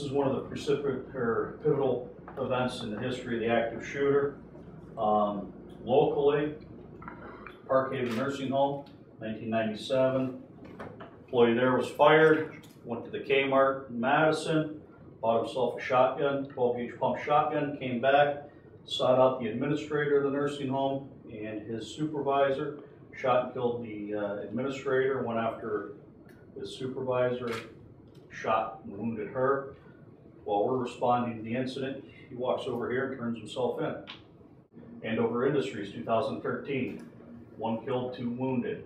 is one of the pivotal events in the history of the active shooter. Locally, Parkhaven Nursing Home, 1997. Employee there was fired, went to the Kmart in Madison, bought himself a shotgun, 12-gauge pump shotgun, came back, sought out the administrator of the nursing home and his supervisor, shot and killed the administrator, went after his supervisor, shot and wounded her. While we're responding to the incident, he walks over here and turns himself in. Andover Industries, 2013, 1 killed, 2 wounded.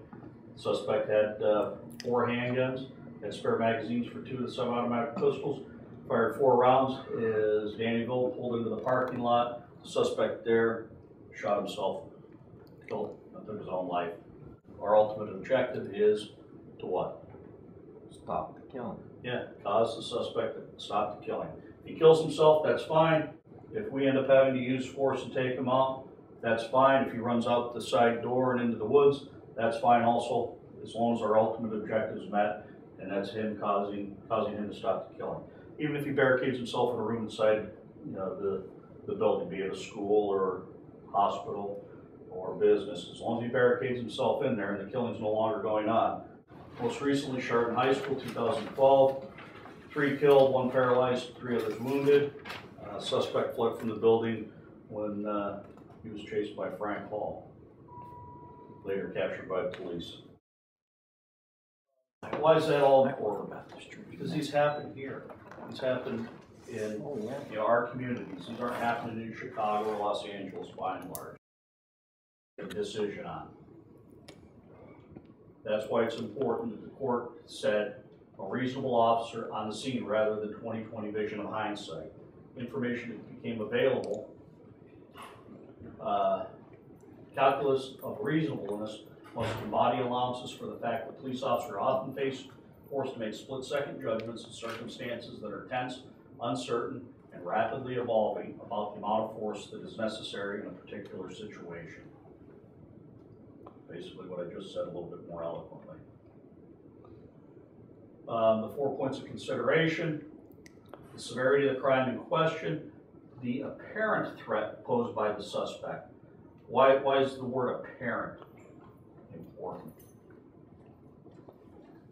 Suspect had 4 handguns, had spare magazines for 2 of the semi-automatic pistols, fired 4 rounds as Dannyville pulled into the parking lot. The suspect there shot himself, killed, and took his own life. Our ultimate objective is to what? Stop the killing. Yeah, cause the suspect to stop the killing. If he kills himself, that's fine. If we end up having to use force to take him out, that's fine. If he runs out the side door and into the woods, that's fine also, as long as our ultimate objective is met, and that's him causing him to stop the killing. Even if he barricades himself in a room inside, the building, be it a school or hospital or business, as long as he barricades himself in there and the killing's no longer going on. Most recently, Ashtabula High School, 2012, 3 killed, 1 paralyzed, 3 others wounded. Suspect fled from the building when he was chased by Frank Hall, later captured by the police. Why is that all important? Because these happen here. These happen in our communities. These aren't happening in Chicago or Los Angeles by and large. A decision on. That's why it's important that the court said a reasonable officer on the scene rather than 20/20 vision of hindsight. Information that became available, calculus of reasonableness must embody allowances for the fact that police officers are often forced to make split-second judgments in circumstances that are tense, uncertain, and rapidly evolving about the amount of force that is necessary in a particular situation. Basically what I just said a little bit more eloquently. The 4 points of consideration: the severity of the crime in question, the apparent threat posed by the suspect. Why is the word apparent important?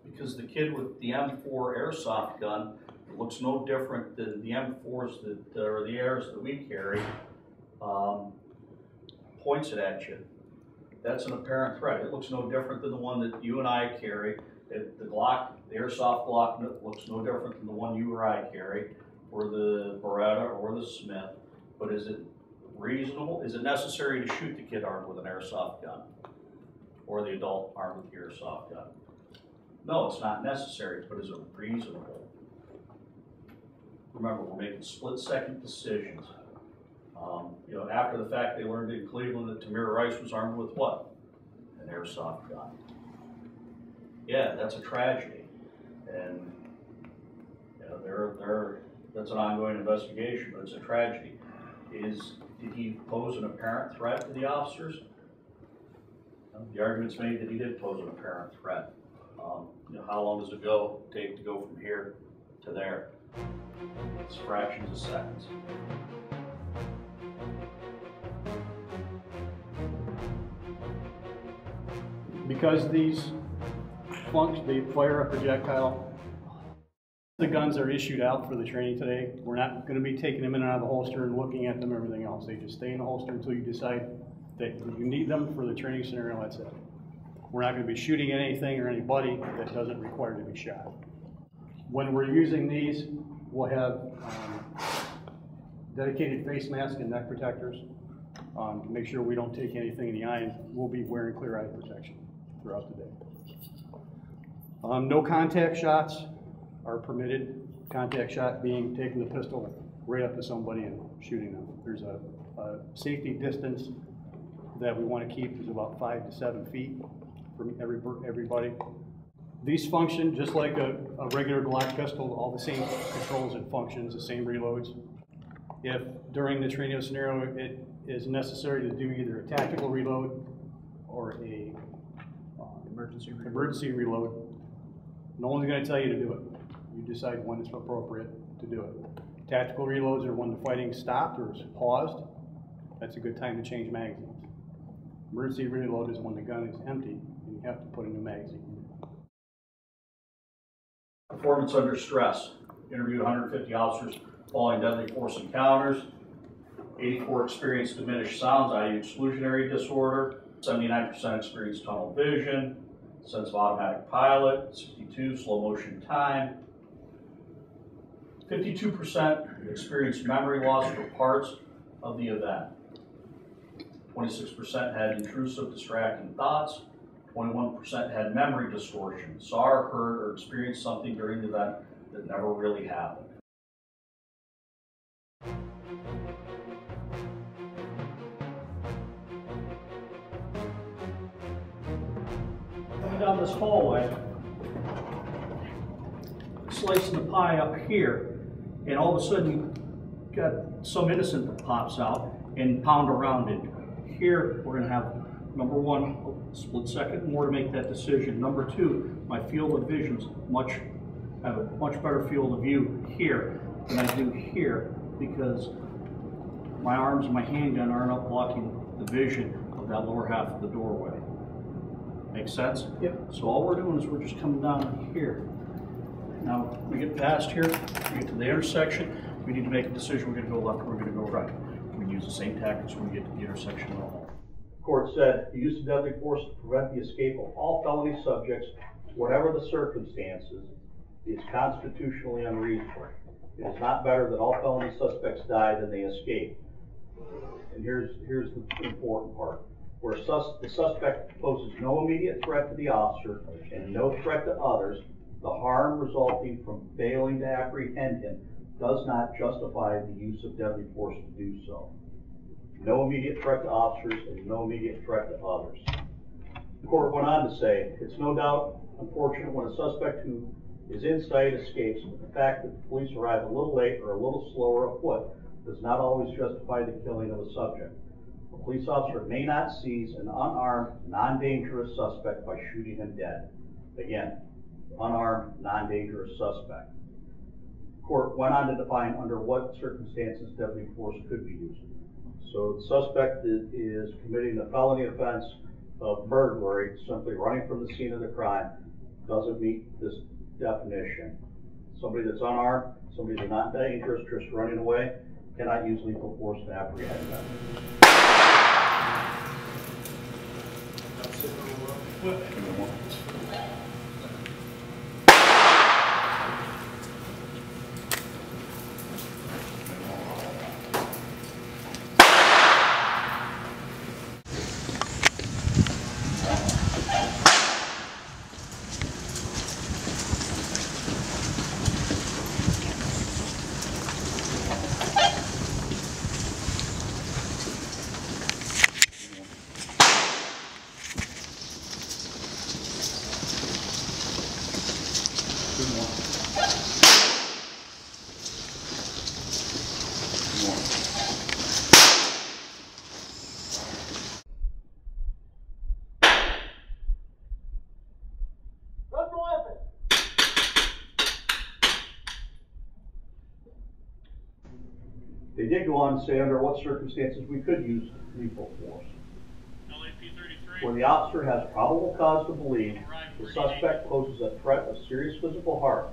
Because the kid with the M4 airsoft gun looks no different than the M4s that, or the ARs that we carry, points it at you. That's an apparent threat. It looks no different than the one that you and I carry. The Glock, the airsoft Glock, looks no different than the one you or I carry, or the Beretta or the Smith. But is it reasonable? Is it necessary to shoot the kid armed with an airsoft gun, or the adult armed with the airsoft gun? No, it's not necessary, but is it reasonable? Remember, we're making split-second decisions. After the fact, they learned in Cleveland that Tamir Rice was armed with what? An airsoft gun. Yeah, that's a tragedy, and that's an ongoing investigation, but it's a tragedy. Did he pose an apparent threat to the officers? The argument's made that he did pose an apparent threat. How long does it take to go from here to there? It's fractions of seconds. Because these they fire a projectile, the guns are issued out for the training today. We're not going to be taking them in and out of the holster and looking at them, everything else. They just stay in the holster until you decide that you need them for the training scenario, that's it. We're not going to be shooting at anything or anybody that doesn't require to be shot. When we're using these, we'll have dedicated face masks and neck protectors to make sure we don't take anything in the eye, and we'll be wearing clear eye protection throughout the day. No contact shots are permitted. Contact shot being taking the pistol right up to somebody and shooting them. There's a safety distance that we want to keep is about 5 to 7 feet from everybody. These function just like a regular Glock pistol, all the same controls and functions, the same reloads. If during the training scenario it is necessary to do either a tactical reload or a emergency reload, no one's going to tell you to do it. You decide when it's appropriate to do it. Tactical reloads are when the fighting stopped or is paused. That's a good time to change magazines. Emergency reload is when the gun is empty and you have to put a new magazine in. Performance under stress. Interviewed 150 officers following deadly force encounters. 84 experienced diminished sounds, i.e. exclusionary disorder. 79% experienced tunnel vision. Sense of automatic pilot. 62 slow motion time. 52% experienced memory loss for parts of the event. 26% had intrusive, distracting thoughts. 21% had memory distortion, saw or heard or experienced something during the event that never really happened. Coming down this hallway, slicing the pie up here, and all of a sudden you got some innocent that pops out and pound around it. Here we're going to have, number one, a split second more to make that decision. Number two, my field of vision's have a much better field of view here than I do here because my arms and my handgun aren't up blocking the vision of that lower half of the doorway. Make sense? Yep. So all we're doing is we're just coming down here. Now we get past here, we get to the intersection, we need to make a decision. We're going to go left or we're going to go right. We use the same tactics when we get to the intersection of the hall. The court said the use of deadly force to prevent the escape of all felony subjects, whatever the circumstances, is constitutionally unreasonable. It is not better that all felony suspects die than they escape. And here's the important part. Where the suspect poses no immediate threat to the officer and no threat to others, the harm resulting from failing to apprehend him does not justify the use of deadly force to do so. No immediate threat to officers and no immediate threat to others. The court went on to say, it's no doubt unfortunate when a suspect who is in sight escapes, but the fact that the police arrive a little late or a little slower afoot does not always justify the killing of a subject. A police officer may not seize an unarmed, non-dangerous suspect by shooting him dead. Again, unarmed, non-dangerous suspect. The court went on to define under what circumstances deadly force could be used. So the suspect is committing a felony offense of burglary, simply running from the scene of the crime, doesn't meet this definition. Somebody that's unarmed, somebody that's not dangerous, just running away, cannot use lethal force to apprehend them. They did go on to say under what circumstances we could use lethal force. Where the officer has probable cause to believe the suspect poses a threat of serious physical harm,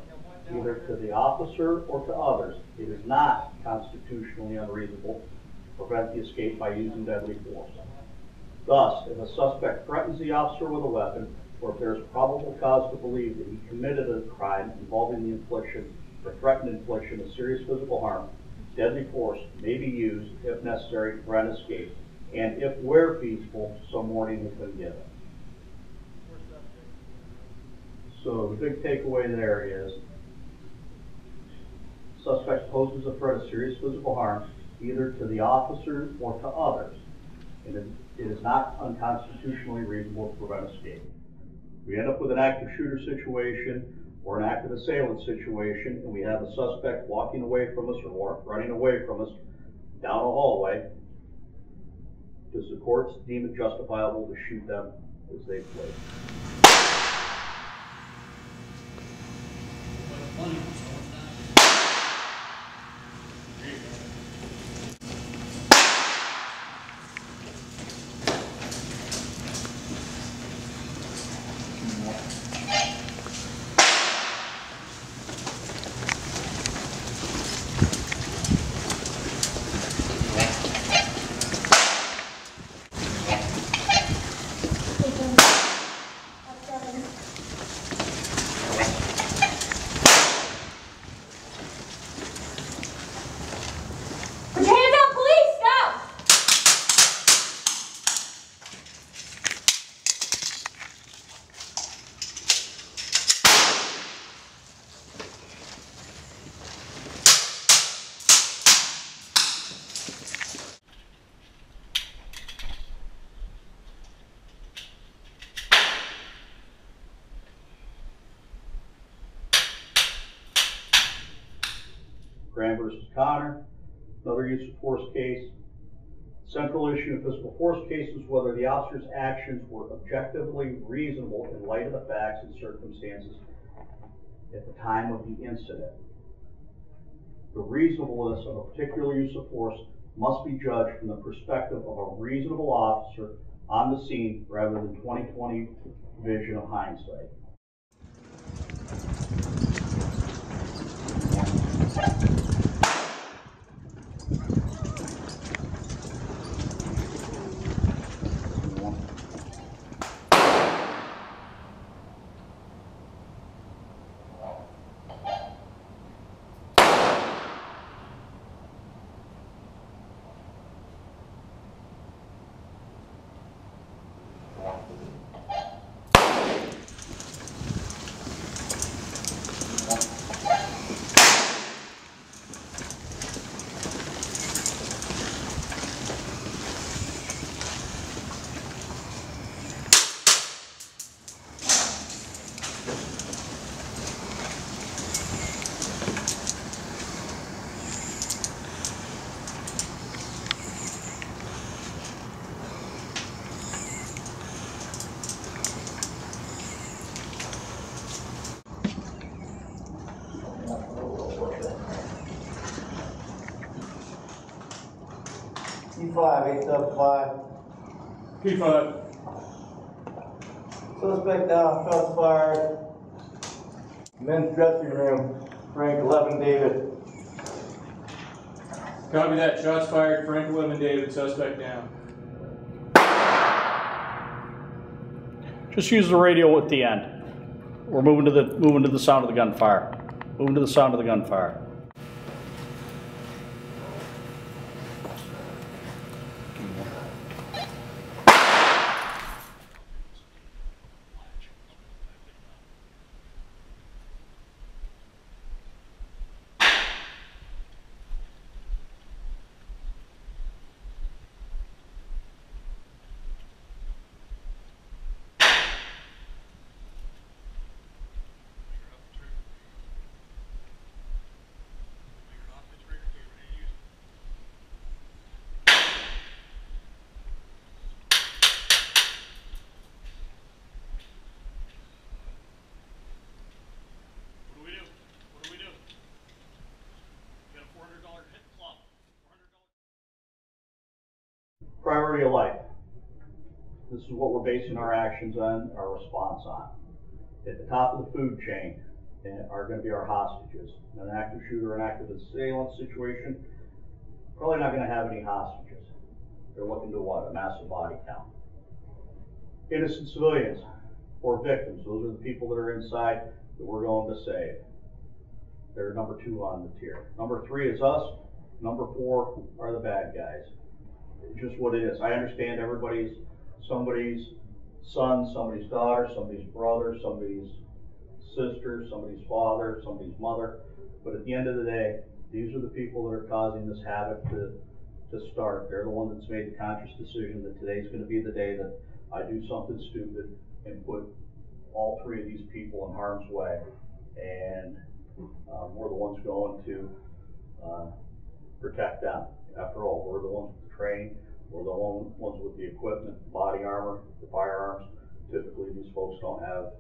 either to the officer or to others, it is not constitutionally unreasonable to prevent the escape by using deadly force. Thus, if a suspect threatens the officer with a weapon, or if there is probable cause to believe that he committed a crime involving the infliction or threatened infliction of serious physical harm, deadly force may be used, if necessary, to prevent escape, and if where feasible, some warning has been given. So the big takeaway there is, suspect poses a threat of serious physical harm, either to the officer or to others, and it is not unconstitutionally reasonable to prevent escape. We end up with an active shooter situation or an active assailant situation, and we have a suspect walking away from us or running away from us down a hallway. Does the courts deem it justifiable to shoot them as they flee? Put your hands up, police! Stop! Graham versus Connor, another use of force case. Central issue in physical force cases, whether the officer's actions were objectively reasonable in light of the facts and circumstances at the time of the incident. The reasonableness of a particular use of force must be judged from the perspective of a reasonable officer on the scene rather than 20/20 vision of hindsight. P5, 875. P5. Suspect down, shots fired. Men's dressing room, Frank 11 David. Copy that. Shots fired. Frank 11 David. Suspect down. Just use the radio at the end. We're moving to the sound of the gunfire. Moving to the sound of the gunfire. Priority of life. This is what we're basing our actions on, our response on. At the top of the food chain are going to be our hostages. An active shooter, an active assailant situation, probably not going to have any hostages. They're looking to what? A massive body count. Innocent civilians or victims, those are the people that are inside that we're going to save. They're number 2 on the tier. Number 3 is us. Number 4 are the bad guys. It's just what it is. I understand everybody's somebody's son, somebody's daughter, somebody's brother, somebody's sister, somebody's father, somebody's mother. But at the end of the day, these are the people that are causing this havoc to start. They're the one that's made the conscious decision that today's going to be the day that I do something stupid and put all 3 of these people in harm's way. And we're the ones going to protect them. After all, we're the ones with the training, we're the ones with the equipment, body armor, the firearms. Typically, these folks don't have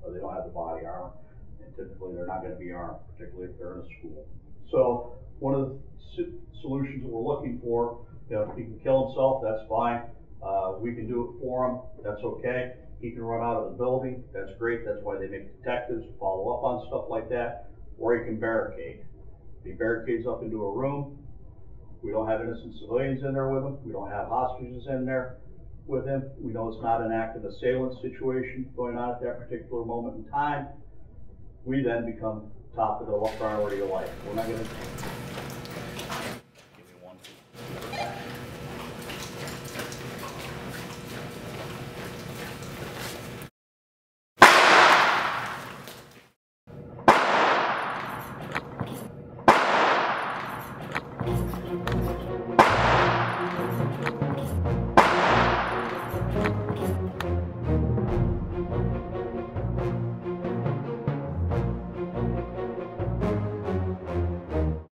the body armor, and typically they're not gonna be armed, particularly if they're in a school. So one of the solutions that we're looking for, if he can kill himself, that's fine. We can do it for him, that's okay. He can run out of the building, that's great, that's why they make detectives follow up on stuff like that. Or he can barricade. He barricades up into a room. We don't have innocent civilians in there with him. We don't have hostages in there with him. We know it's not an active assailant situation going on at that particular moment in time. We then become top of the priority of life. We're not gonna. Give me one.